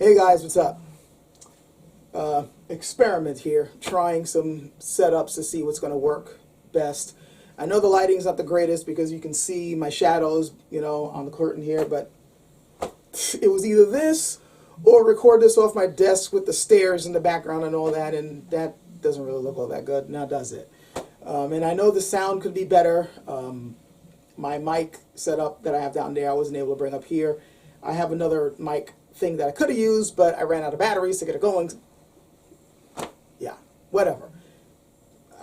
Hey guys, what's up? Experiment here, trying some setups to see what's going to work best. I know the lighting's not the greatest because you can see my shadows, on the curtain here, but it was either this or record this off my desk with the stairs in the background and all that, and that doesn't really look all that good, now does it? And I know the sound could be better. My mic setup that I have down there, I wasn't able to bring up here. I have another mic thing that I could have used, but I ran out of batteries to get it going. Yeah, whatever.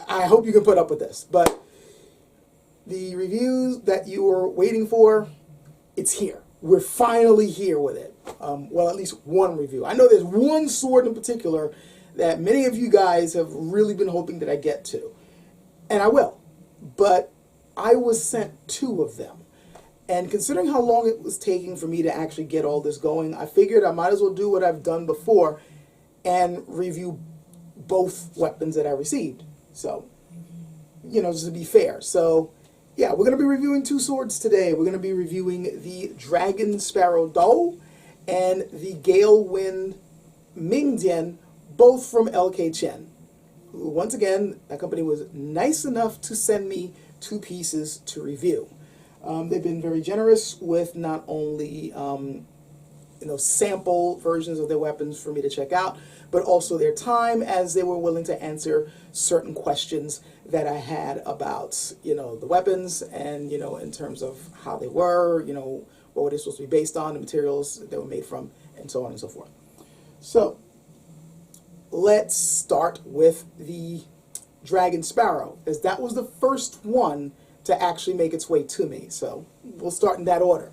I hope you can put up with this, but the reviews that you were waiting for, it's here. We're finally here with it. Well, at least one review. I know there's one sword in particular that many of you guys have really been hoping that I get to. And I will. But I was sent 2 of them. And considering how long it was taking for me to actually get all this going, I figured I might as well do what I've done before and review both weapons that I received. So, just to be fair. So, yeah, we're going to be reviewing 2 swords today. We're going to be reviewing the Dragon Sparrow Do and the Gale Wind Ningxia, both from LK Chen. Who, once again, that company was nice enough to send me 2 pieces to review. They've been very generous with not only sample versions of their weapons for me to check out, but also their time, as they were willing to answer certain questions that I had about, the weapons and, in terms of how they were, what were they supposed to be based on, the materials they were made from, and so on and so forth. So, let's start with the Dragon Sparrow, as that was the first one to actually make its way to me. So, we'll start in that order.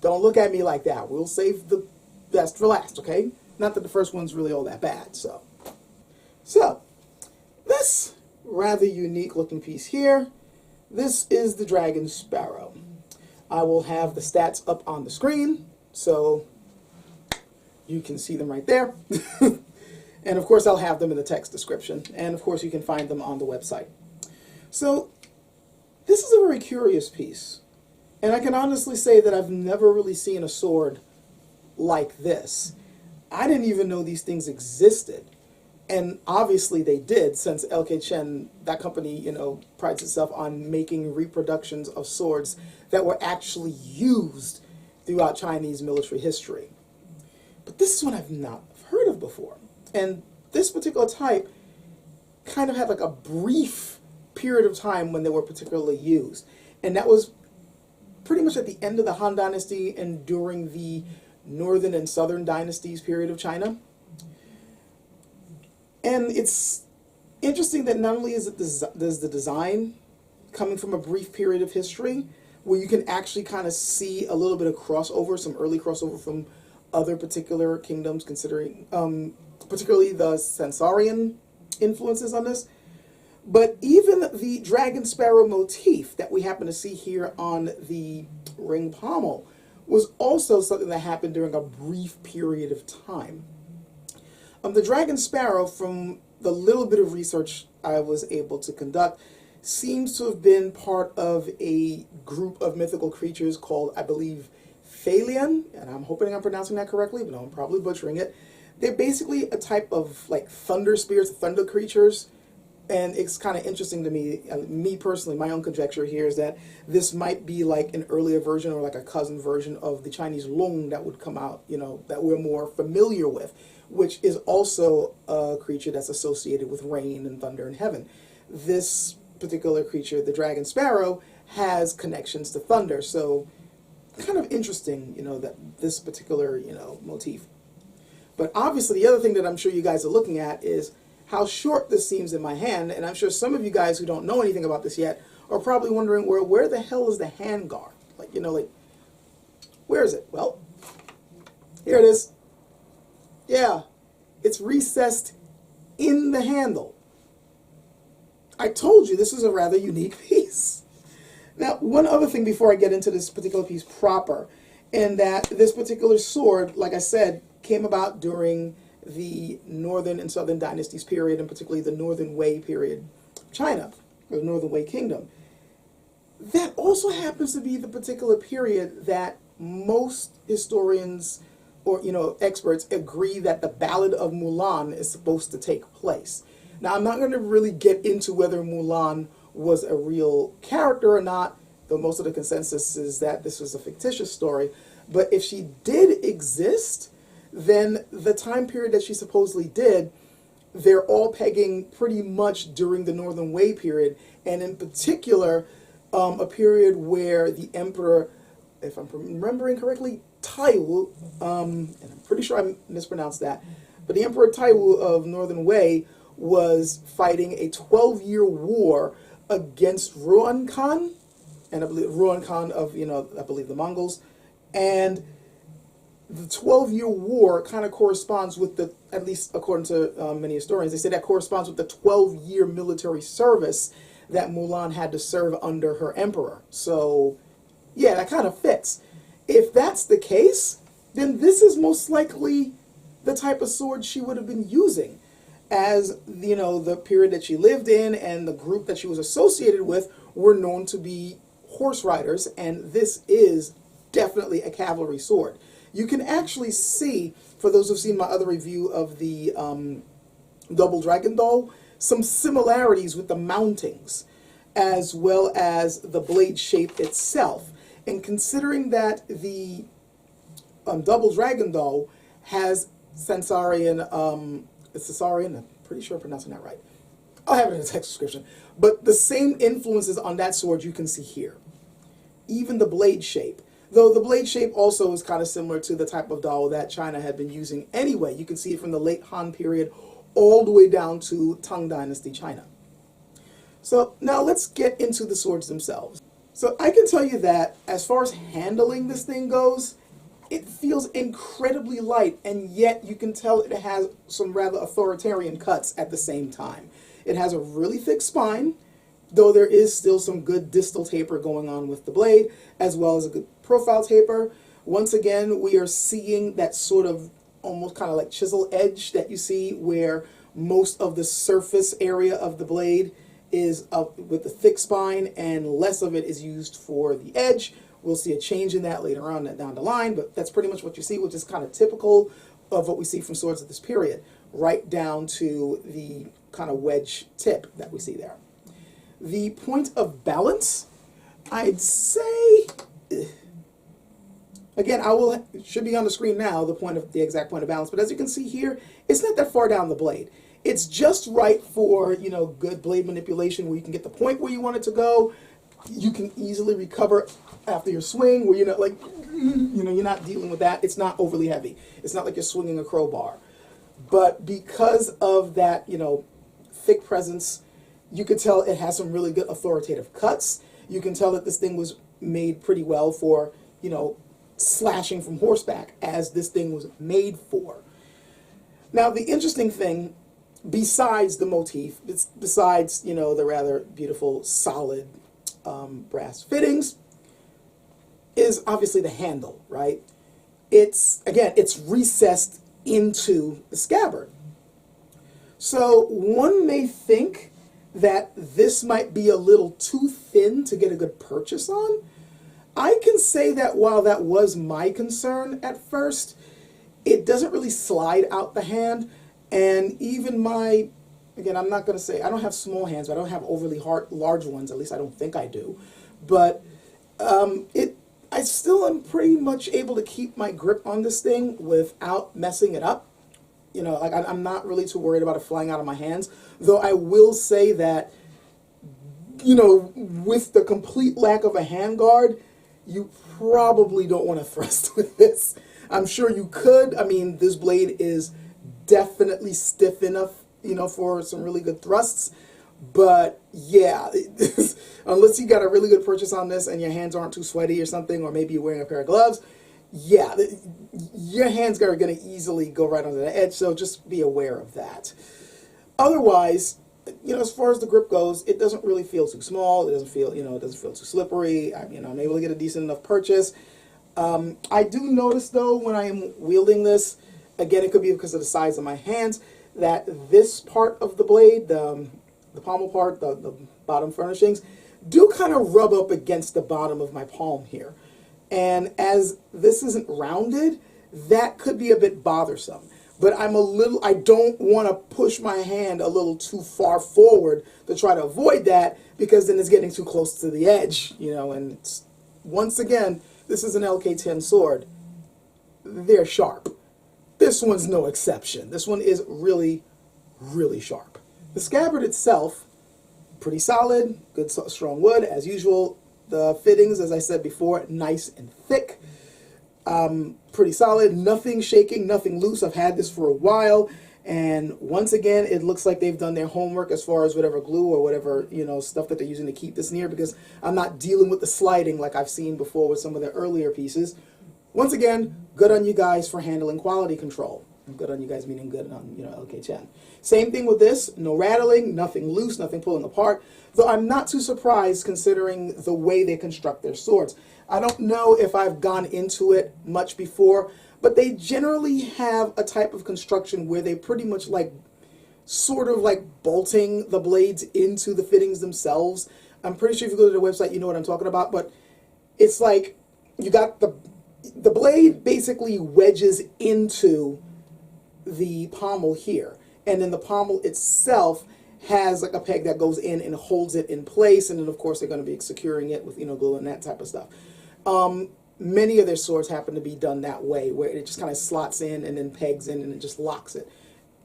Don't look at me like that. We'll save the best for last, okay? Not that the first one's really all that bad, so. So, this rather unique looking piece here, this is the Dragon Sparrow. I will have the stats up on the screen, so you can see them right there. And of course I'll have them in the text description, and of course you can find them on the website. So, this is a very curious piece. And I can honestly say that I've never really seen a sword like this. I didn't even know these things existed. And obviously they did, since LK Chen, that company, prides itself on making reproductions of swords that were actually used throughout Chinese military history. But this is one I've not heard of before. And this particular type kind of had like a brief period of time when they were particularly used. And that was pretty much at the end of the Han Dynasty and during the Northern and Southern Dynasties period of China. And it's interesting that not only is it does the design coming from a brief period of history, where you can actually kind of see a little bit of crossover, some early crossover from other particular kingdoms, considering particularly the Sensorian influences on this. But even the Dragon Sparrow motif that we happen to see here on the ring pommel was also something that happened during a brief period of time. The Dragon Sparrow, from the little bit of research I was able to conduct, seems to have been part of a group of mythical creatures called, I believe, Phalian, and I'm hoping I'm pronouncing that correctly, but I'm probably butchering it. They're basically a type of like thunder spirits, thunder creatures. And it's kind of interesting to me personally, my own conjecture here is that this might be like an earlier version or like a cousin version of the Chinese Long that would come out, that we're more familiar with, which is also a creature that's associated with rain and thunder in heaven. This particular creature, the Dragon Sparrow, has connections to thunder. So kind of interesting, that this particular, motif. But obviously the other thing that I'm sure you guys are looking at is how short this seems in my hand, and I'm sure some of you guys who don't know anything about this yet are probably wondering, where the hell is the handguard? Where is it? Well, here it is. Yeah, it's recessed in the handle. I told you this is a rather unique piece. Now, one other thing before I get into this particular piece proper, and that this particular sword, like I said, came about during the Northern and Southern Dynasties period, and particularly the Northern Wei period of China, or the Northern Wei Kingdom. That also happens to be the particular period that most historians or experts agree that the Ballad of Mulan is supposed to take place. Now, I'm not going to really get into whether Mulan was a real character or not, though most of the consensus is that this was a fictitious story. But if she did exist, then the time period that she supposedly did, they're all pegging pretty much during the Northern Wei period, and in particular, a period where the emperor, if I'm remembering correctly, Taiwu, and I'm pretty sure I mispronounced that, but the Emperor Taiwu of Northern Wei was fighting a 12-year war against Ruan Khan, and I believe Ruan Khan of, I believe the Mongols, and the 12-year war kind of corresponds with the, at least according to many historians, they say that corresponds with the 12-year military service that Mulan had to serve under her emperor. So, yeah, that kind of fits. If that's the case, then this is most likely the type of sword she would have been using, as, the period that she lived in and the group that she was associated with were known to be horse riders, and this is definitely a cavalry sword. You can actually see, for those who've seen my other review of the Double Dragon Doll, some similarities with the mountings, as well as the blade shape itself. And considering that the Double Dragon Doll has Centaurian, I'm pretty sure I'm pronouncing that right. I'll have it in the text description. But the same influences on that sword you can see here. Even the blade shape. Though the blade shape also is kind of similar to the type of doll that China had been using anyway. You can see it from the late Han period all the way down to Tang Dynasty China. So now let's get into the swords themselves. So I can tell you that as far as handling this thing goes, it feels incredibly light, and yet you can tell it has some rather authoritarian cuts at the same time. It has a really thick spine, though there is still some good distal taper going on with the blade, as well as a good profile taper. Once again, we are seeing that sort of almost kind of like chisel edge that you see where most of the surface area of the blade is up with the thick spine and less of it is used for the edge. We'll see a change in that later on down the line, but that's pretty much what you see, which is kind of typical of what we see from swords of this period, right down to the kind of wedge tip that we see there. The point of balance, I'd say, again, it should be on the screen now, the exact point of balance, but as you can see here, it's not that far down the blade. It's just right for, good blade manipulation where you can get the point where you want it to go. You can easily recover after your swing where you're not you're not dealing with that. It's not overly heavy. It's not like you're swinging a crowbar. But because of that, thick presence, you could tell it has some really good authoritative cuts. You can tell that this thing was made pretty well for, slashing from horseback, as this thing was made for. Now, the interesting thing, besides the motif, besides, the rather beautiful, solid brass fittings, is obviously the handle, right? It's recessed into the scabbard. So one may think that this might be a little too thin to get a good purchase on. I can say that while that was my concern at first, it doesn't really slide out the hand. And even again, I'm not going to say, I don't have small hands, but I don't have overly large ones, at least I don't think I do. But I still am pretty much able to keep my grip on this thing without messing it up. I'm not really too worried about it flying out of my hands. Though I will say that, with the complete lack of a handguard, you probably don't want to thrust with this. I'm sure you could. I mean, this blade is definitely stiff enough, for some really good thrusts. But yeah, unless you got a really good purchase on this and your hands aren't too sweaty or something, or maybe you're wearing a pair of gloves, yeah, your hands are going to easily go right onto the edge, so just be aware of that. Otherwise, as far as the grip goes, it doesn't really feel too small. It doesn't feel, too slippery. I'm able to get a decent enough purchase. I do notice, though, when I am wielding this, again, it could be because of the size of my hands, that this part of the blade, the pommel part, the bottom furnishings, do kind of rub up against the bottom of my palm here. And as this isn't rounded, that could be a bit bothersome. But I don't want to push my hand a little too far forward to try to avoid that, because then it's getting too close to the edge, and it's, once again, this is an LK10 sword. They're sharp. This one's no exception. This one is really, really sharp. The scabbard itself, pretty solid, good strong wood, as usual. The fittings, as I said before, nice and thick. Pretty solid, nothing shaking, nothing loose. I've had this for a while, and once again, it looks like they've done their homework as far as whatever glue or whatever, stuff that they're using to keep this near, because I'm not dealing with the sliding like I've seen before with some of their earlier pieces. Once again, good on you guys for handling quality control. Good on you guys meaning good on, LK Chen. Same thing with this, no rattling, nothing loose, nothing pulling apart, though I'm not too surprised considering the way they construct their swords. I don't know if I've gone into it much before, but they generally have a type of construction where they pretty much sort of like bolting the blades into the fittings themselves. I'm pretty sure if you go to the website, you know what I'm talking about, but it's like you got the blade basically wedges into the pommel here, and then the pommel itself has like a peg that goes in and holds it in place, and then of course they're going to be securing it with glue and that type of stuff. Many of their swords happen to be done that way, where it just kind of slots in and then pegs in and it just locks it.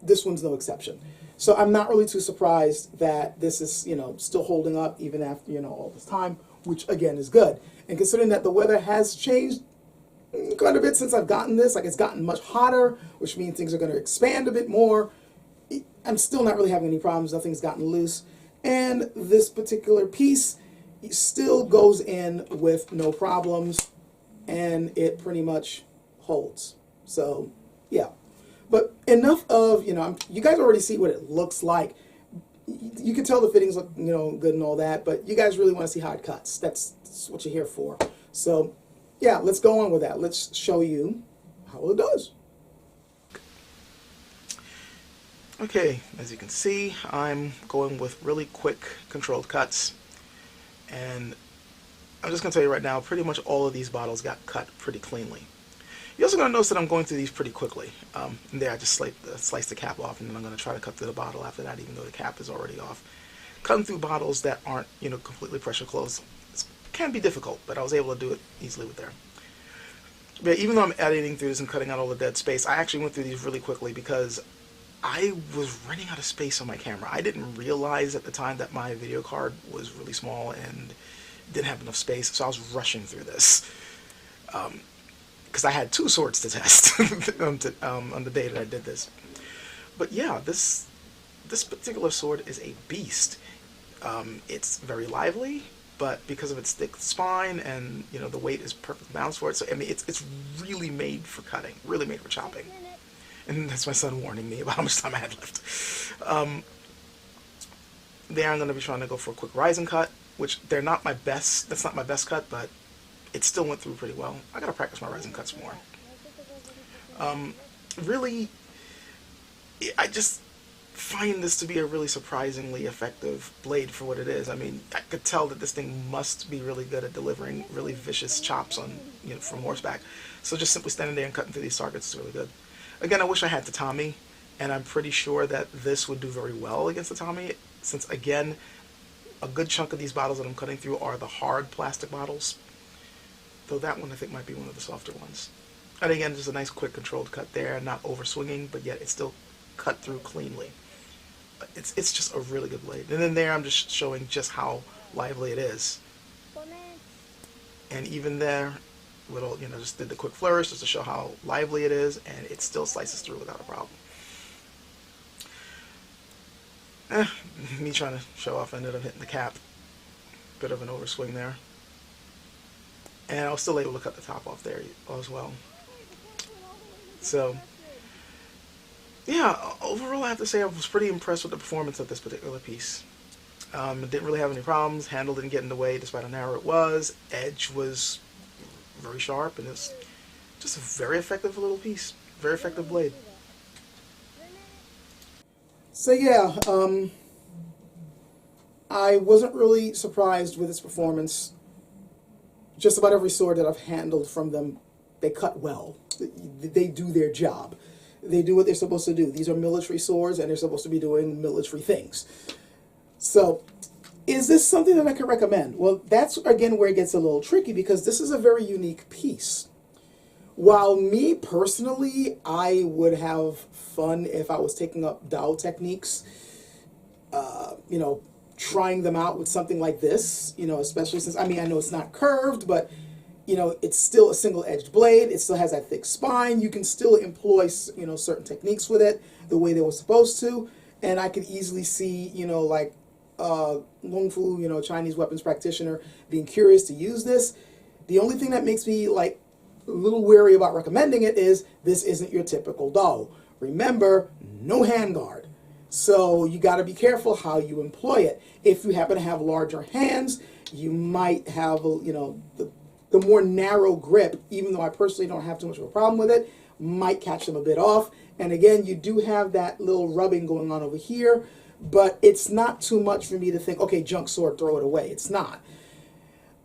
This one's no exception. So I'm not really too surprised that this is, still holding up even after, all this time, which again is good. And considering that the weather has changed quite a bit since I've gotten this, like it's gotten much hotter, which means things are going to expand a bit more. I'm still not really having any problems. Nothing's gotten loose. And this particular piece still goes in with no problems, and it pretty much holds. So, yeah. But enough of, you guys already see what it looks like. You can tell the fittings look, good and all that, but you guys really want to see how it cuts. That's what you're here for. So, yeah, let's go on with that. Let's show you how it does. Okay, as you can see, I'm going with really quick controlled cuts, and I'm just going to tell you right now, pretty much all of these bottles got cut pretty cleanly. You're also going to notice that I'm going through these pretty quickly. And there I just slice the cap off, and then I'm going to try to cut through the bottle after that, even though the cap is already off. Cutting through bottles that aren't, completely pressure closed can be difficult, but I was able to do it easily with there. But even though I'm editing through this and cutting out all the dead space, I actually went through these really quickly because I was running out of space on my camera. I didn't realize at the time that my video card was really small and didn't have enough space, so I was rushing through this. Because I had two swords to test on the day that I did this. But yeah, this particular sword is a beast. It's very lively, but because of its thick spine and the weight is perfect balance for it, so I mean it's really made for cutting, really made for chopping. And that's my son warning me about how much time I had left. There I'm going to be trying to go for a quick rising cut, which they're not my best. That's not my best cut, but it still went through pretty well. I got to practice my rising cuts more. Really, I just find this to be a really surprisingly effective blade for what it is. I mean, I could tell that this thing must be really good at delivering really vicious chops on, from horseback. So just simply standing there and cutting through these targets is really good. Again, I wish I had tatami, and I'm pretty sure that this would do very well against tatami, since again, a good chunk of these bottles that I'm cutting through are the hard plastic bottles. Though that one I think might be one of the softer ones. And again, just a nice quick controlled cut there, not over swinging, but yet it's still cut through cleanly. It's just a really good blade. And then there I'm just showing just how lively it is. And even there, little, just did the quick flourish just to show how lively it is, and it still slices through without a problem. Me trying to show off, I ended up hitting the cap. Bit of an overswing there. And I was still able to cut the top off there as well. So, yeah, overall I have to say I was pretty impressed with the performance of this particular piece. It didn't really have any problems. Handle didn't get in the way despite how narrow it was. Edge was very sharp, and it's just a very effective little piece. Very effective blade. So yeah, I wasn't really surprised with its performance. Just about every sword that I've handled from them they cut well. They do their job. They do what they're supposed to do. These are military swords, and they're supposed to be doing military things. So, is this something that I can recommend? Well, that's, again, where it gets a little tricky, because this is a very unique piece. While me, personally, I would have fun if I was taking up Dao techniques, you know, trying them out with something like this, you know, especially since, I mean, I know it's not curved, but, you know, it's still a single-edged blade. It still has that thick spine. You can still employ, you know, certain techniques with it the way they were supposed to. And I could easily see, you know, like Lung Fu, you know, Chinese weapons practitioner, being curious to use this. The only thing that makes me, like, a little wary about recommending it is this isn't your typical Dao. Remember, no handguard. So you got to be careful how you employ it. If you happen to have larger hands, you might have, you know, the more narrow grip, even though I personally don't have too much of a problem with it, might catch them a bit off. And again, you do have that little rubbing going on over here, but it's not too much for me to think, okay, junk sword, throw it away. It's not.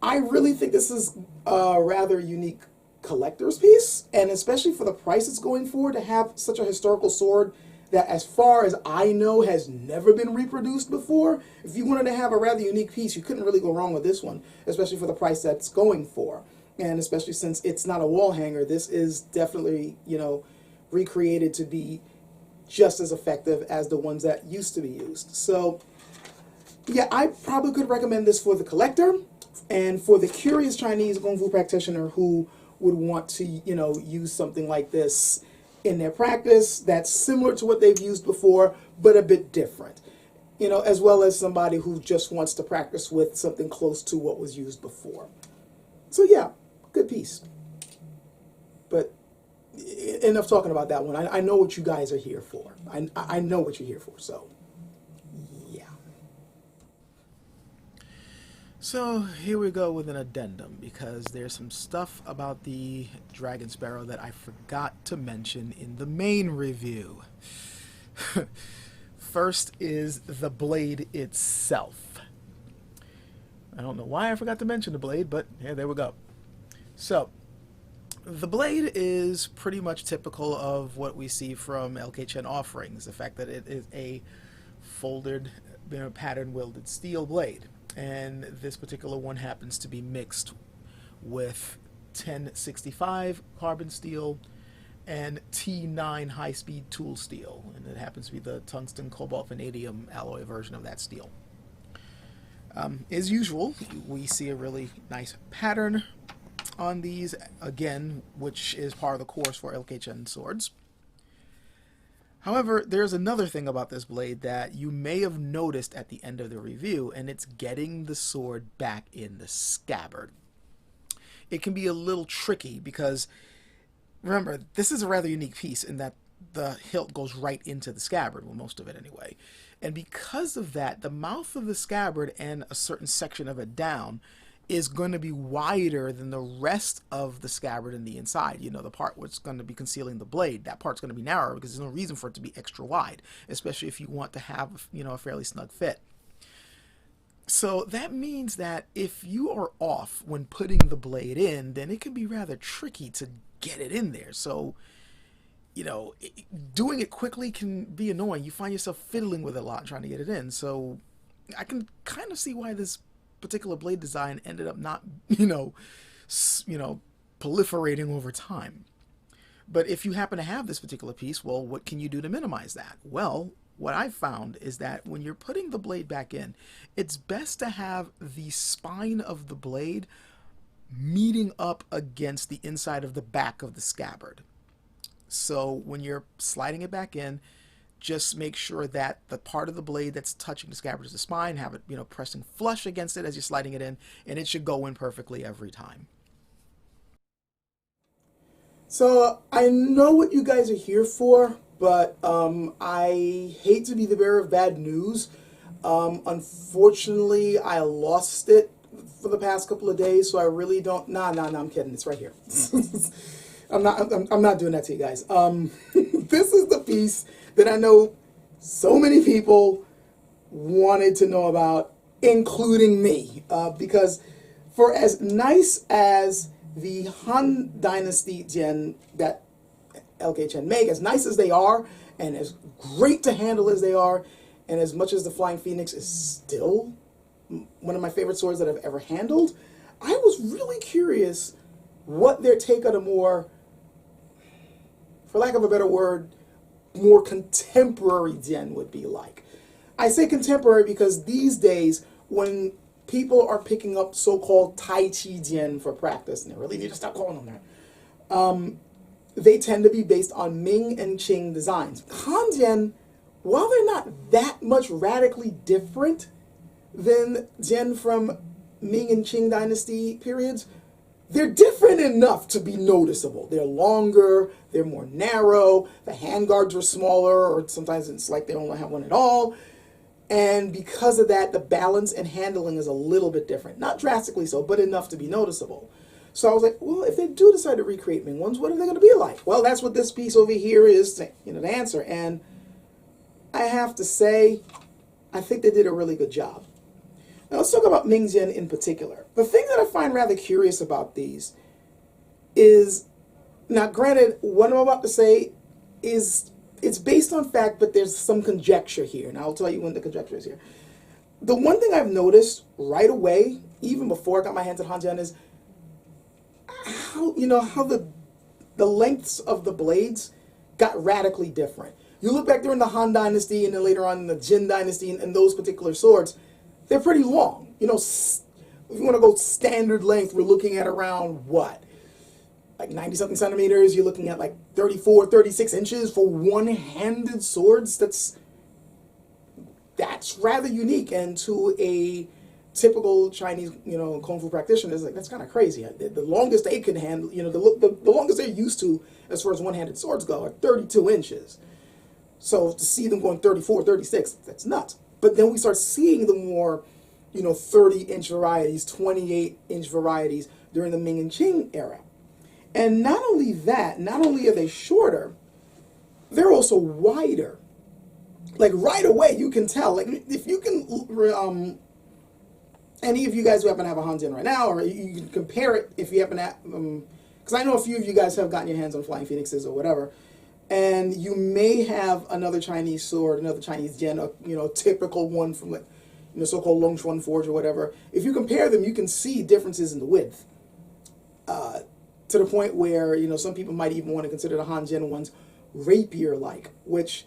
I really think this is a rather unique collector's piece, and especially for the price it's going for, to have such a historical sword that, as far as I know, has never been reproduced before. If you wanted to have a rather unique piece, you couldn't really go wrong with this one, especially for the price that's going for. And especially since it's not a wall hanger, this is definitely, you know, recreated to be just as effective as the ones that used to be used. So, yeah, I probably could recommend this for the collector and for the curious Chinese Kung Fu practitioner who would want to, you know, use something like this in their practice that's similar to what they've used before, but a bit different. You know, as well as somebody who just wants to practice with something close to what was used before. So yeah, good piece. But enough talking about that one. I know what you guys are here for. I know what you're here for, so yeah. So here we go with an addendum, because there's some stuff about the Dragon Sparrow that I forgot to mention in the main review. First is the blade itself. I don't know why I forgot to mention the blade, but yeah, there we go. So, the blade is pretty much typical of what we see from LK Chen offerings. The fact that it is a folded, you know, pattern wielded steel blade. And this particular one happens to be mixed with 1065 carbon steel and T9 high-speed tool steel, and it happens to be the tungsten cobalt vanadium alloy version of that steel. As usual, we see a really nice pattern on these, again, which is part of the course for LK Chen swords. However, there's another thing about this blade that you may have noticed at the end of the review, and it's getting the sword back in the scabbard. It can be a little tricky because, remember, this is a rather unique piece in that the hilt goes right into the scabbard, well, most of it anyway. And because of that, the mouth of the scabbard and a certain section of it down is going to be wider than the rest of the scabbard in the inside. You know, the part what's going to be concealing the blade, that part's going to be narrower because there's no reason for it to be extra wide, especially if you want to have, you know, a fairly snug fit. So that means that if you are off when putting the blade in, then it can be rather tricky to get it in there. So, you know, doing it quickly can be annoying. You find yourself fiddling with it a lot trying to get it in. So I can kind of see why this particular blade design ended up not, proliferating over time. But if you happen to have this particular piece, well, what can you do to minimize that? Well, what I've found is that when you're putting the blade back in, it's best to have the spine of the blade meeting up against the inside of the back of the scabbard. So when you're sliding it back in, just make sure that the part of the blade that's touching the scabbard is the spine, have it, you know, pressing flush against it as you're sliding it in, and it should go in perfectly every time. So I know what you guys are here for, but I hate to be the bearer of bad news. Unfortunately, I lost it for the past couple of days, so I really don't. Nah, I'm kidding. It's right here. I'm not doing that to you guys. This is the piece that I know so many people wanted to know about, including me, because for as nice as the Han Dynasty Jian that LK Chen make, as nice as they are, and as great to handle as they are, and as much as the Flying Phoenix is still one of my favorite swords that I've ever handled, I was really curious what their take on a more, for lack of a better word, more contemporary Jian would be like. I say contemporary because these days, when people are picking up so-called Tai Chi Jian for practice, and they really need to stop calling them that, they tend to be based on Ming and Qing designs. Han Jian, while they're not that much radically different than Jian from Ming and Qing dynasty periods, they're different enough to be noticeable. They're longer, they're more narrow, the handguards are smaller, or sometimes it's like they don't have one at all. And because of that, the balance and handling is a little bit different. Not drastically so, but enough to be noticeable. So I was like, well, if they do decide to recreate Ming ones, what are they going to be like? Well, that's what this piece over here is, to, the answer. And I have to say, I think they did a really good job. Now let's talk about Ningxia in particular. The thing that I find rather curious about these is, now granted, what I'm about to say is, it's based on fact, but there's some conjecture here, and I'll tell you when the conjecture is here. The one thing I've noticed right away, even before I got my hands on Han Jian, is how the lengths of the blades got radically different. You look back during the Han Dynasty and then later on in the Jin Dynasty and those particular swords, they're pretty long. If you want to go standard length, we're looking at around what? Like 90-something centimeters. You're looking at like 34, 36 inches for one-handed swords. That's rather unique. And to a typical Chinese, kung fu practitioner, is like, that's kind of crazy. The longest they can handle, the longest they're used to as far as one-handed swords go are 32 inches. So to see them going 34, 36, that's nuts. But then we start seeing the more, 30-inch varieties, 28-inch varieties during the Ming and Qing era. And not only that, not only are they shorter, they're also wider. Like right away, you can tell. Like if you can, any of you guys who happen to have a Han Jian right now, or you can compare it if you happen to, because I know a few of you guys have gotten your hands on Flying Phoenixes or whatever, and you may have another Chinese sword, another Chinese Jian, a typical one from like, so-called Longchuan Forge or whatever. If you compare them, you can see differences in the width. To the point where, some people might even want to consider the Han Jian ones rapier-like, which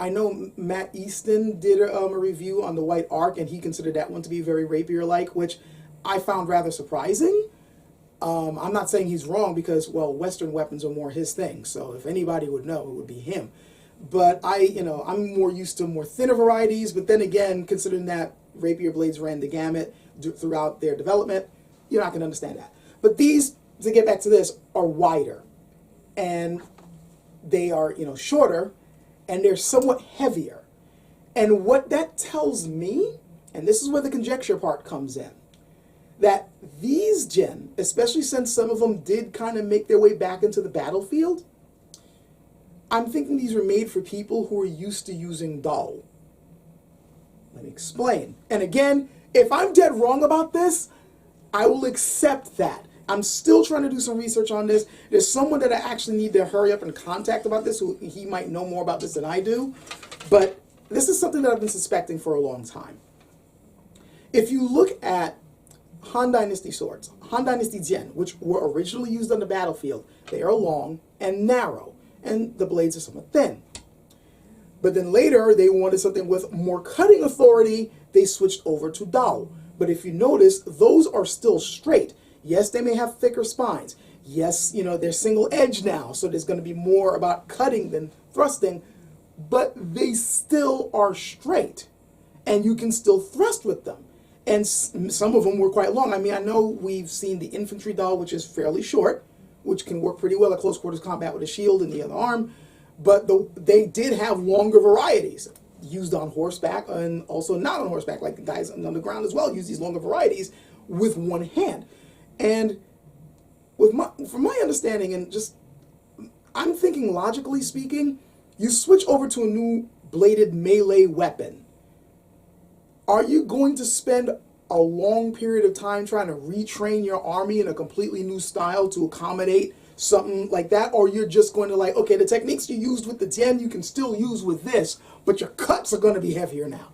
I know Matt Easton did a review on the White Ark, and he considered that one to be very rapier-like, which I found rather surprising. I'm not saying he's wrong because, well, Western weapons are more his thing, so if anybody would know, it would be him. But I'm more used to more thinner varieties, but then again, considering that rapier blades ran the gamut throughout their development, you're not going to understand that. But these, to get back to this, are wider, and they are, shorter, and they're somewhat heavier. And what that tells me, and this is where the conjecture part comes in, that these Jian, especially since some of them did kind of make their way back into the battlefield, I'm thinking these were made for people who are used to using Dao. Let me explain. And again, if I'm dead wrong about this, I will accept that. I'm still trying to do some research on this. There's someone that I actually need to hurry up and contact about this, who he might know more about this than I do. But this is something that I've been suspecting for a long time. If you look at Han Dynasty swords, Han Dynasty Jian, which were originally used on the battlefield, they are long and narrow, and the blades are somewhat thin. But then later, they wanted something with more cutting authority. They switched over to Dao. But if you notice, those are still straight. Yes, they may have thicker spines. Yes, they're single edge now, so there's going to be more about cutting than thrusting, but they still are straight, and you can still thrust with them. And some of them were quite long. I mean, I know we've seen the infantry Dao, which is fairly short, which can work pretty well at close quarters combat with a shield in the other arm, but they did have longer varieties used on horseback and also not on horseback, like the guys on the ground as well use these longer varieties with one hand. And from my understanding, and just, I'm thinking logically speaking, you switch over to a new bladed melee weapon. Are you going to spend a long period of time trying to retrain your army in a completely new style to accommodate something like that, or you're just going to like, okay, the techniques you used with the Jian you can still use with this, but your cuts are going to be heavier now.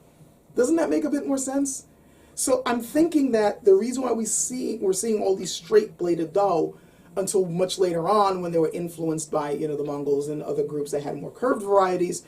Doesn't that make a bit more sense? So I'm thinking that the reason why we're seeing all these straight bladed Dao until much later on, when they were influenced by the Mongols and other groups that had more curved varieties,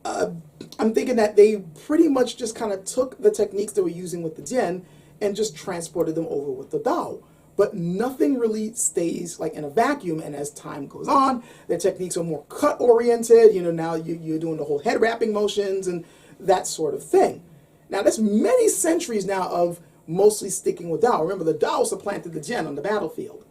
I'm thinking that they pretty much just kind of took the techniques they were using with the Jian and just transported them over with the Dao. But nothing really stays like in a vacuum, and as time goes on, the techniques are more cut oriented. Now you're doing the whole head wrapping motions and that sort of thing. Now that's many centuries now of mostly sticking with Dao. Remember, the Dao supplanted the Jian on the battlefield.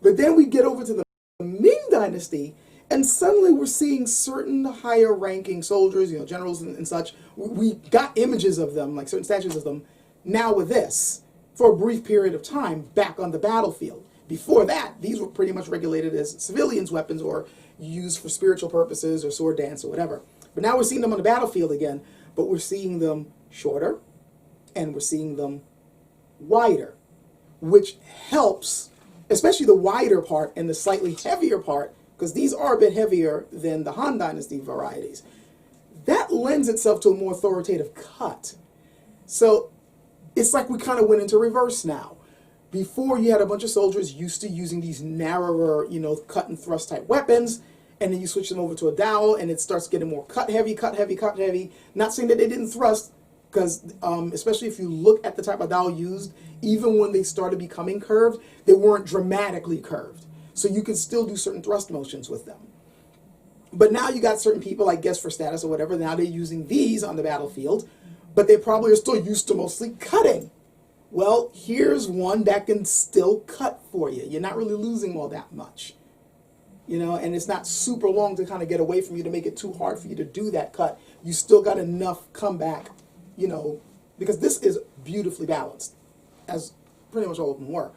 But then we get over to the Ming Dynasty, and suddenly we're seeing certain higher ranking soldiers, generals and such. We got images of them, like certain statues of them, now with this, for a brief period of time, back on the battlefield. Before that, these were pretty much regulated as civilians' weapons or used for spiritual purposes or sword dance or whatever. But now we're seeing them on the battlefield again, but we're seeing them shorter and we're seeing them wider, which helps, especially the wider part and the slightly heavier part, because these are a bit heavier than the Han Dynasty varieties. That lends itself to a more authoritative cut. So it's like we kind of went into reverse now. Before, you had a bunch of soldiers used to using these narrower, cut and thrust type weapons, and then you switch them over to a dowel, and it starts getting more cut heavy, cut heavy, cut heavy. Not saying that they didn't thrust, because especially if you look at the type of dowel used, even when they started becoming curved, they weren't dramatically curved. So you can still do certain thrust motions with them. But now you got certain people, I guess for status or whatever, now they're using these on the battlefield, but they probably are still used to mostly cutting. Well, here's one that can still cut for you. You're not really losing all that much. And it's not super long to kind of get away from you to make it too hard for you to do that cut. You still got enough comeback, because this is beautifully balanced, as pretty much all of them were.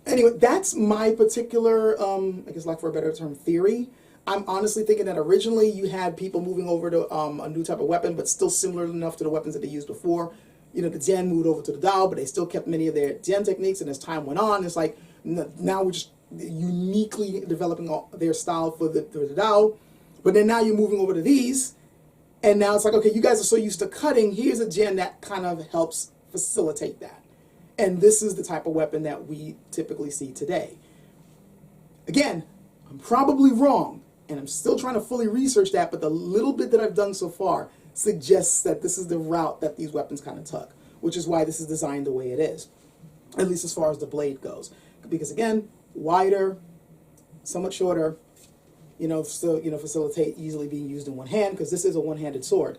Anyway, that's my particular, I guess like for a better term, theory. I'm honestly thinking that originally you had people moving over to a new type of weapon, but still similar enough to the weapons that they used before. The Jian moved over to the Dao, but they still kept many of their Jian techniques, and as time went on, it's like, now we're just uniquely developing their style for the Dao. But then now you're moving over to these, and now it's like, okay, you guys are so used to cutting, here's a Jian that kind of helps facilitate that. And this is the type of weapon that we typically see today. Again, I'm probably wrong, and I'm still trying to fully research that, but the little bit that I've done so far suggests that this is the route that these weapons kind of took, which is why this is designed the way it is, at least as far as the blade goes. Because again, wider, somewhat shorter, still, facilitate easily being used in one hand, because this is a one-handed sword.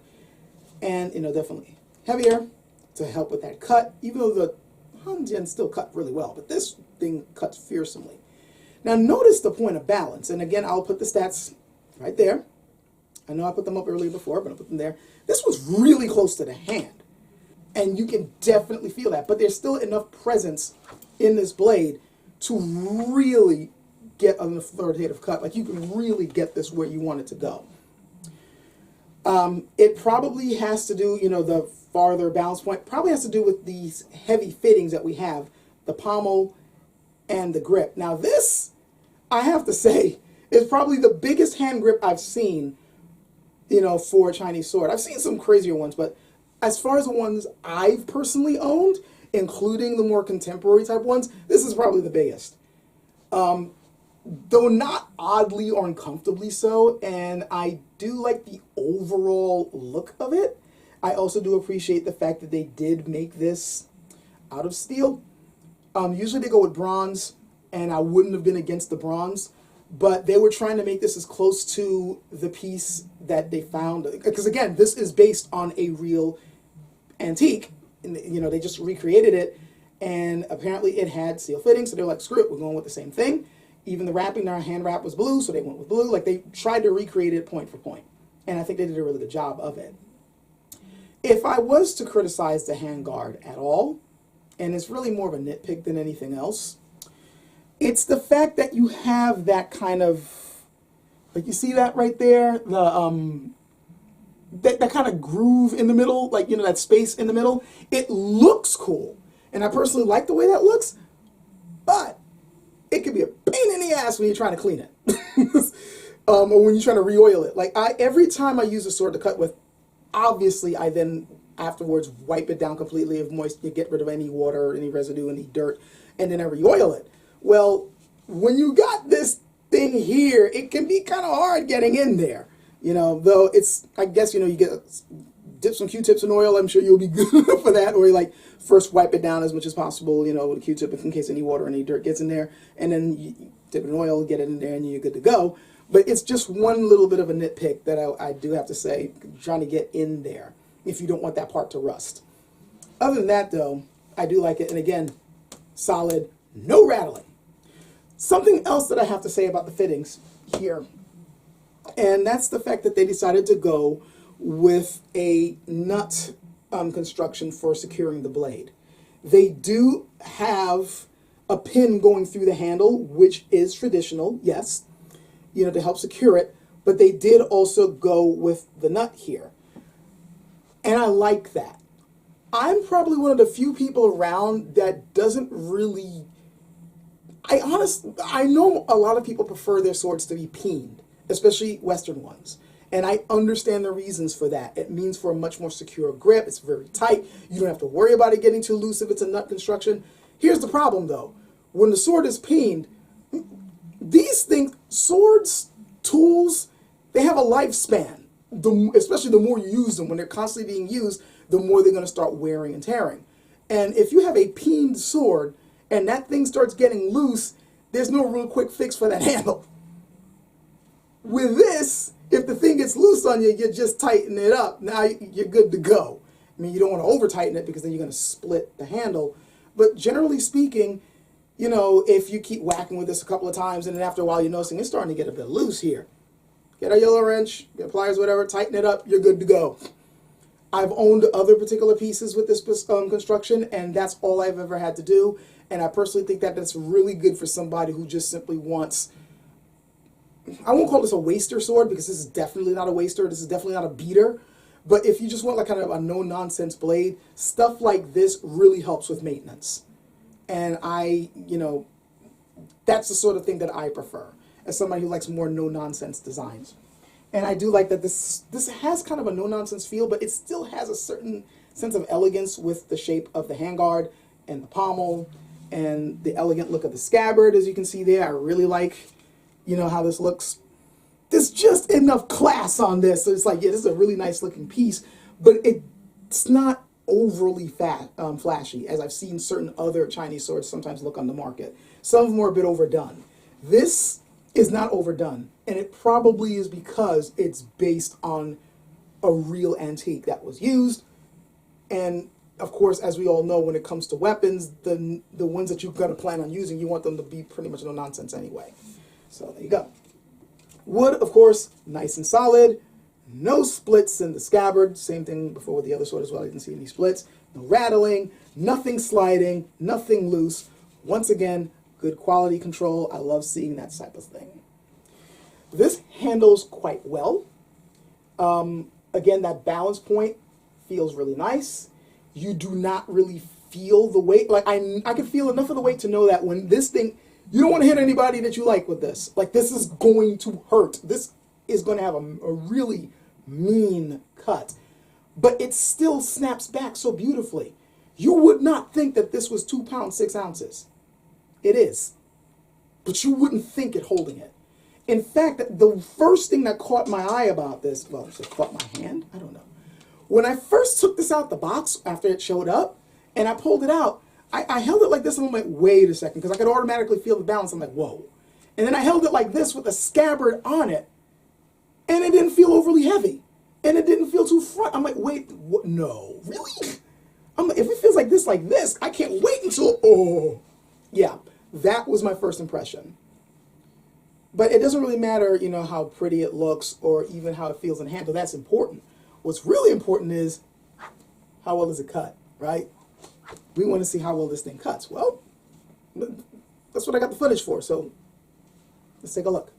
And, definitely heavier to help with that cut, even though the Han Jian still cut really well, but this thing cuts fearsomely. Now notice the point of balance, and again, I'll put the stats right there. I know I put them up earlier before, but I'll put them there. This was really close to the hand, and you can definitely feel that, but there's still enough presence in this blade to really get an authoritative cut. Like, you can really get this where you want it to go. It probably has to do, the farther balance point, probably has to do with these heavy fittings that we have, the pommel and the grip. Now this, I have to say, is probably the biggest hand grip I've seen, for a Chinese sword. I've seen some crazier ones, but as far as the ones I've personally owned, including the more contemporary type ones, this is probably the biggest. Though not oddly or uncomfortably so, and I do like the overall look of it. I also do appreciate the fact that they did make this out of steel. Usually they go with bronze, and I wouldn't have been against the bronze, but they were trying to make this as close to the piece that they found. Because again, this is based on a real antique, and they just recreated it, and apparently it had steel fittings, so they're like, screw it, we're going with the same thing. Even the wrapping, their hand wrap was blue, so they went with blue. Like, they tried to recreate it point for point, and I think they did a really good job of it. If I was to criticize the handguard at all, and it's really more of a nitpick than anything else, it's the fact that you have that kind of, like, you see that right there, that kind of groove in the middle, like, you know, that space in the middle. It looks cool. And I personally like the way that looks, but it could be a pain in the ass when you're trying to clean it. Or when you're trying to re-oil it. Like, every time I use a sword to cut with, obviously I then afterwards wipe it down completely of moist, you get rid of any water, any residue, any dirt, and then I re-oil it. Well, when you got this thing here, it can be kind of hard getting in there. You know, though it's, I guess, you know, you dip some Q-tips in oil, I'm sure you'll be good for that. Or you like first wipe it down as much as possible, you know, with a Q-tip in case any water or any dirt gets in there. And then you dip it in oil, get it in there, and you're good to go. But it's just one little bit of a nitpick that I do have to say, trying to get in there if you don't want that part to rust. Other than that, though, I do like it. And again, solid, no rattling. Something else that I have to say about the fittings here, and that's the fact that they decided to go with a nut construction for securing the blade. They do have a pin going through the handle, which is traditional, yes, you know, to help secure it, but they did also go with the nut here. And I like that. I'm probably one of the few people around that doesn't really, I know a lot of people prefer their swords to be peened, especially Western ones. And I understand the reasons for that. It means for a much more secure grip. It's very tight. You don't have to worry about it getting too loose if it's a nut construction. Here's the problem, though. When the sword is peened, these things, swords, tools, they have a lifespan. Especially the more you use them. When they're constantly being used, the more they're going to start wearing and tearing. And if you have a peened sword and that thing starts getting loose, there's no real quick fix for that handle. With this, if the thing gets loose on you, you just tighten it up. Now you're good to go. I mean, you don't want to over tighten it because then you're going to split the handle. But generally speaking, you know, if you keep whacking with this a couple of times and then after a while you're noticing it's starting to get a bit loose here, get a yellow wrench, get pliers, whatever, tighten it up, you're good to go. I've owned other particular pieces with this construction, and that's all I've ever had to do. And I personally think that that's really good for somebody who just simply wants, I won't call this a waster sword because this is definitely not a waster. This is definitely not a beater. But if you just want like kind of a no-nonsense blade, stuff like this really helps with maintenance. And you know, that's the sort of thing that I prefer as somebody who likes more no-nonsense designs. And I do like that this has kind of a no-nonsense feel, but it still has a certain sense of elegance with the shape of the handguard and the pommel and the elegant look of the scabbard, as you can see there. I really like, you know, how this looks. There's just enough class on this. So it's like, yeah, this is a really nice looking piece, but it's not overly flashy, as I've seen certain other Chinese swords sometimes look on the market. Some of them are a bit overdone. This is not overdone, and it probably is because it's based on a real antique that was used. And of course, as we all know, when it comes to weapons, the ones that you're going to plan on using, you want them to be pretty much no nonsense anyway. So there you go. Wood, of course, nice and solid. No splits in the scabbard. Same thing before with the other sword as well. I didn't see any splits. No rattling, nothing sliding, nothing loose. Once again, good quality control. I love seeing that type of thing. This handles quite well. Again, that balance point feels really nice. You do not really feel the weight. Like I can feel enough of the weight to know that when this thing, you don't want to hit anybody that you like with this. Like, this is going to hurt. This is going to have a really mean cut. But it still snaps back so beautifully. You would not think that this was 2 pounds, 6 ounces. It is. But you wouldn't think it holding it. In fact, the first thing that caught my eye about this, well, it caught my hand? I don't know. When I first took this out the box after it showed up, and I pulled it out, I held it like this and I'm like, wait a second, because I could automatically feel the balance. I'm like, whoa. And then I held it like this with a scabbard on it, and it didn't feel overly heavy. And it didn't feel too front. I'm like, wait, what? No, really? I'm like, if it feels like this, I can't wait until, oh. Yeah, that was my first impression. But it doesn't really matter, you know, how pretty it looks or even how it feels in hand, but that's important. What's really important is how well does it cut, right? We want to see how well this thing cuts. Well, that's what I got the footage for, so let's take a look.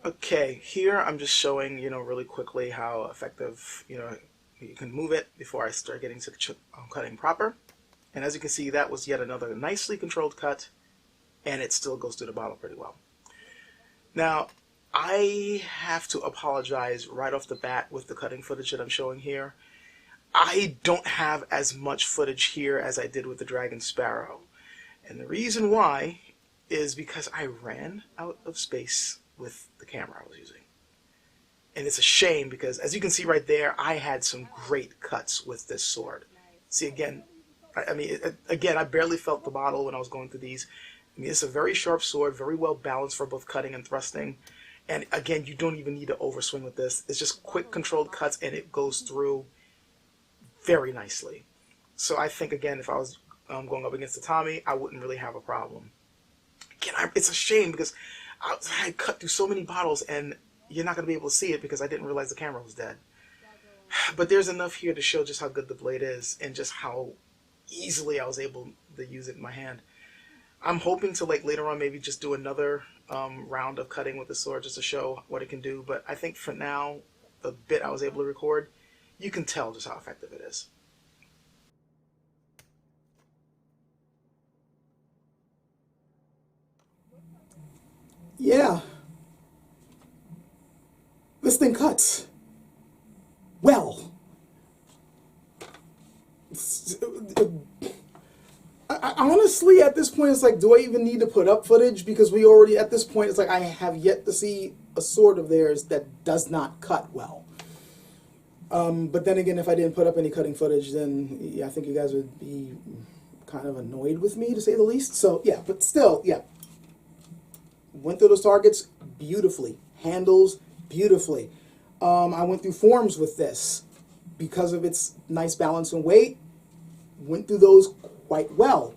Okay, here I'm just showing, really quickly how effective, you can move it before I start getting to cutting proper. And as you can see, that was yet another nicely controlled cut, and it still goes through the bottle pretty well. Now, I have to apologize right off the bat with the cutting footage that I'm showing here. I don't have as much footage here as I did with the Dragon Sparrow. And the reason why is because I ran out of space with the camera I was using. And it's a shame because, as you can see right there, I had some great cuts with this sword. See, again, I barely felt the bottle when I was going through these. I mean, it's a very sharp sword, very well balanced for both cutting and thrusting. And again, you don't even need to overswing with this. It's just quick, controlled cuts, and it goes through very nicely. So I think, again, if I was going up against the Tommy, I wouldn't really have a problem. Again, it's a shame because I cut through so many bottles, and you're not going to be able to see it because I didn't realize the camera was dead. But there's enough here to show just how good the blade is and just how easily I was able to use it in my hand. I'm hoping to, later on, maybe just do another round of cutting with the sword just to show what it can do. But I think for now, the bit I was able to record, you can tell just how effective it is. Yeah. This thing cuts. Well. I honestly, at this point, it's like, do I even need to put up footage? Because we already, at this point, it's like I have yet to see a sword of theirs that does not cut well. But then again, if I didn't put up any cutting footage, then yeah, I think you guys would be kind of annoyed with me, to say the least. So yeah, but still, yeah. Went through those targets beautifully. Handles beautifully. I went through forms with this because of its nice balance and weight. Went through those quite well.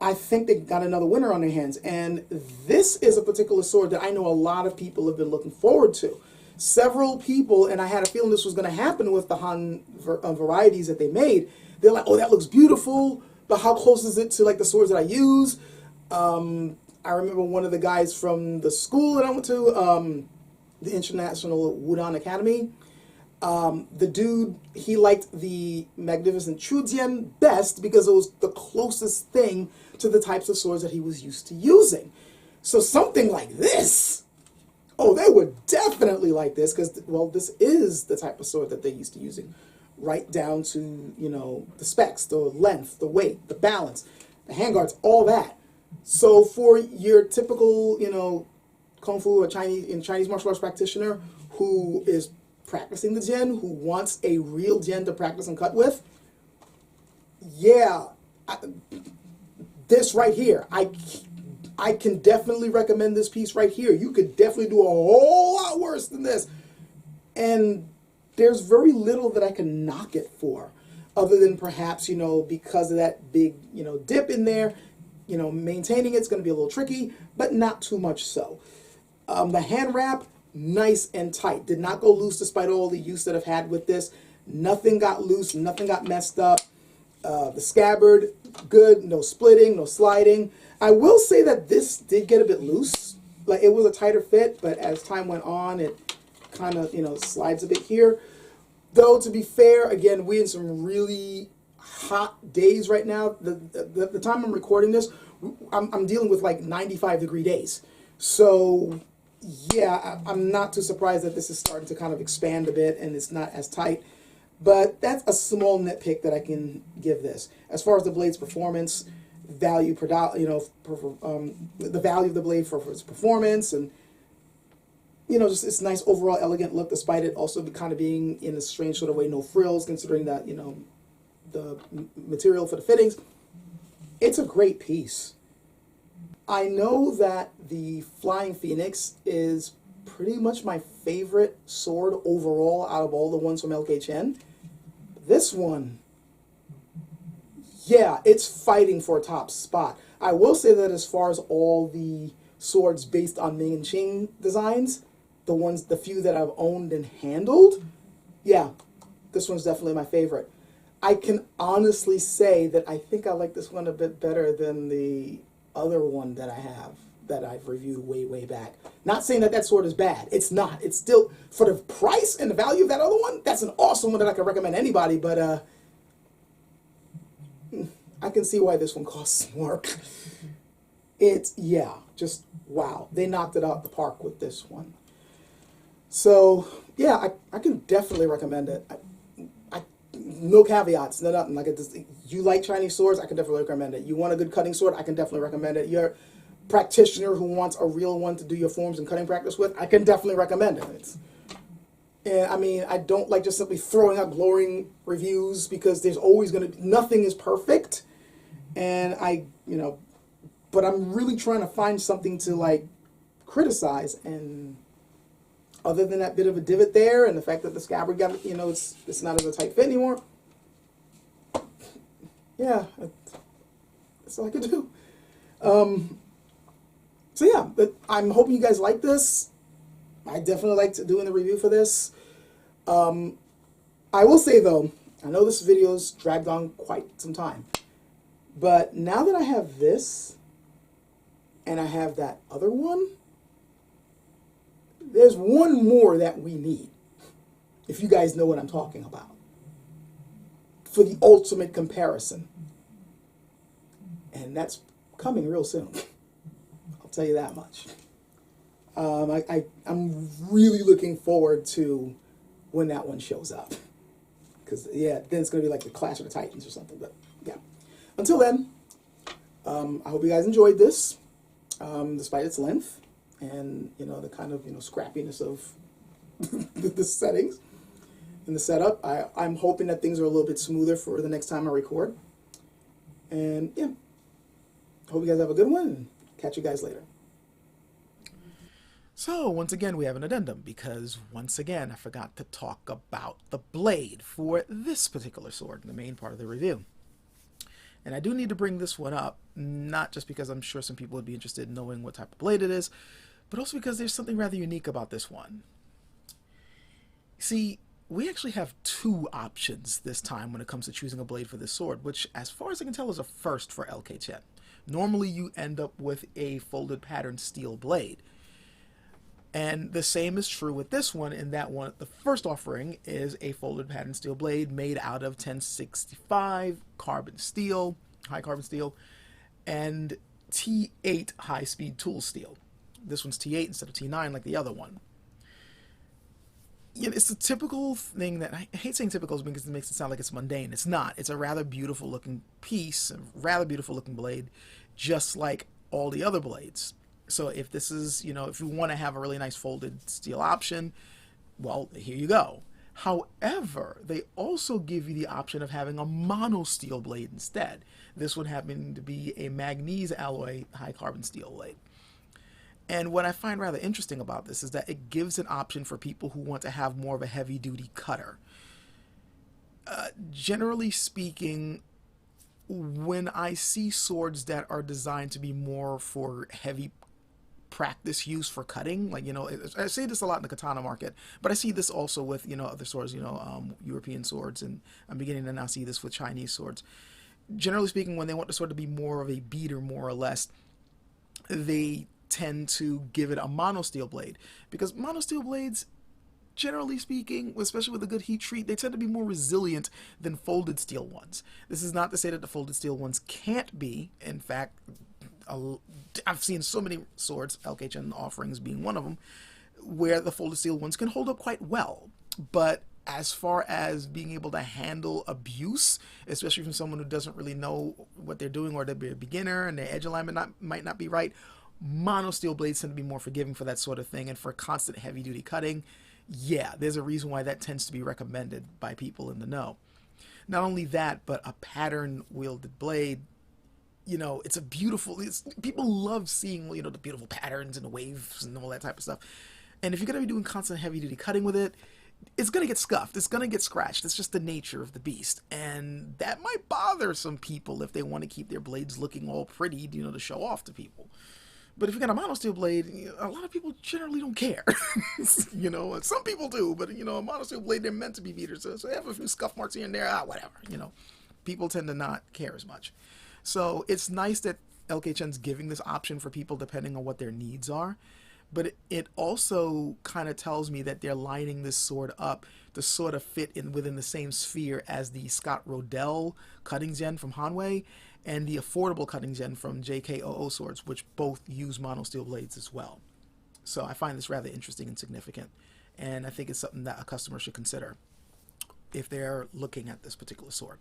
I think they got another winner on their hands. And this is a particular sword that I know a lot of people have been looking forward to. Several people, and I had a feeling this was going to happen with the Han varieties that they made. They're like, oh, that looks beautiful, but how close is it to the swords that I use? I remember one of the guys from the school that I went to, the International Wudang Academy. The dude, he liked the Magnificent Jian best because it was the closest thing to the types of swords that he was used to using. So something like this, oh, they would definitely like this because, well, this is the type of sword that they're used to using. Right down to, the specs, the length, the weight, the balance, the handguards, all that. So for your typical, Kung Fu or Chinese martial arts practitioner who is practicing the Jian, who wants a real Jian to practice and cut with, yeah, this right here, I can definitely recommend this piece right here. You could definitely do a whole lot worse than this. And there's very little that I can knock it for, other than perhaps, because of that big, dip in there, maintaining it's going to be a little tricky, but not too much so. The hand wrap, nice and tight. Did not go loose despite all the use that I've had with this. Nothing got loose, nothing got messed up. The scabbard, good, no splitting, no sliding. I will say that this did get a bit loose. It was a tighter fit, but as time went on, it kind of, slides a bit here. Though, to be fair, again, we're in some really hot days right now. The time I'm recording this, I'm dealing with 95-degree days. So, yeah, I'm not too surprised that this is starting to kind of expand a bit and it's not as tight. But that's a small nitpick that I can give this. As far as the blade's performance, value per dollar, the value of the blade for its performance, and just its nice overall elegant look, despite it also kind of being in a strange sort of way, no frills, considering that the material for the fittings. It's a great piece. I know that the Flying Phoenix is pretty much my favorite sword overall out of all the ones from LK Chen. This one, yeah, it's fighting for a top spot. I will say that as far as all the swords based on Ming and Qing designs, the few that I've owned and handled, yeah, this one's definitely my favorite. I can honestly say that I think I like this one a bit better than the other one that I have, that I've reviewed way back. Not saying that sword is bad. It's not. It's still, for the price and the value of that other one, that's an awesome one that I can recommend anybody, but I can see why this one costs more. It's, yeah, just wow. They knocked it out the park with this one. So, yeah, I can definitely recommend it. No caveats, no nothing. Like, you like Chinese swords, I can definitely recommend it. You want a good cutting sword, I can definitely recommend it. You're a practitioner who wants a real one to do your forms and cutting practice with, I can definitely recommend it. And I mean, I don't like just simply throwing out glowing reviews, because there's always going to be, nothing is perfect. And but I'm really trying to find something to like criticize, and other than that bit of a divot there and the fact that the scabbard got, it's not as a tight fit anymore. Yeah, that's all I could do. So yeah, but I'm hoping you guys like this. I definitely liked doing the review for this. I will say though, I know this video's dragged on quite some time, but now that I have this and I have that other one, there's one more that we need, if you guys know what I'm talking about, for the ultimate comparison. And that's coming real soon. I'll tell you that much. I'm really looking forward to when that one shows up. Because, yeah, then it's going to be like the Clash of the Titans or something. But, yeah. Until then, I hope you guys enjoyed this, despite its length and, the kind of, scrappiness of the settings and the setup. I'm hoping that things are a little bit smoother for the next time I record. And, yeah, hope you guys have a good one, and catch you guys later. So, once again, we have an addendum, because, once again, I forgot to talk about the blade for this particular sword in the main part of the review. And I do need to bring this one up, not just because I'm sure some people would be interested in knowing what type of blade it is, but also because there's something rather unique about this one. See, we actually have two options this time when it comes to choosing a blade for this sword, which, as far as I can tell, is a first for LK Chen. Normally, you end up with a folded pattern steel blade. And the same is true with this one, in that one, the first offering is a folded pattern steel blade made out of 1065 carbon steel, high carbon steel, and T8 high-speed tool steel. This one's T8 instead of T9 like the other one. It's a typical thing that, I hate saying typical because it makes it sound like it's mundane. It's not. It's a rather beautiful looking piece, a rather beautiful looking blade, just like all the other blades. So if this is, if you want to have a really nice folded steel option, well, here you go. However, they also give you the option of having a mono steel blade instead. This one happening to be a manganese alloy high carbon steel blade. And what I find rather interesting about this is that it gives an option for people who want to have more of a heavy-duty cutter. Generally speaking, when I see swords that are designed to be more for heavy practice use for cutting, like, I see this a lot in the katana market, but I see this also with, other swords, European swords, and I'm beginning to now see this with Chinese swords. Generally speaking, when they want the sword to be more of a beater, more or less, they tend to give it a mono steel blade, because mono steel blades, generally speaking, especially with a good heat treat, they tend to be more resilient than folded steel ones. This is not to say that the folded steel ones can't be. In fact, I've seen so many swords, LK Chen offerings being one of them, where the folded steel ones can hold up quite well. But as far as being able to handle abuse, especially from someone who doesn't really know what they're doing, or they're a beginner and their edge alignment might not be right, mono steel blades tend to be more forgiving for that sort of thing. And for constant heavy duty cutting, yeah, there's a reason why that tends to be recommended by people in the know. Not only that, but a pattern wielded blade, it's a beautiful, people love seeing, the beautiful patterns and the waves and all that type of stuff. And if you're going to be doing constant heavy duty cutting with it, it's going to get scuffed. It's going to get scratched. It's just the nature of the beast. And that might bother some people if they want to keep their blades looking all pretty, to show off to people. But if you got a mono steel blade, a lot of people generally don't care. Some people do, but a mono steel blade, they're meant to be beaters. So they have a few scuff marks here and there, whatever. People tend to not care as much. So it's nice that LK Chen's giving this option for people depending on what their needs are. But it also kind of tells me that they're lining this sword up to sort of fit in within the same sphere as the Scott Rodell cutting gen from Hanwei and the affordable cutting gen from JKOO swords, which both use mono steel blades as well. So I find this rather interesting and significant, and I think it's something that a customer should consider if they're looking at this particular sword.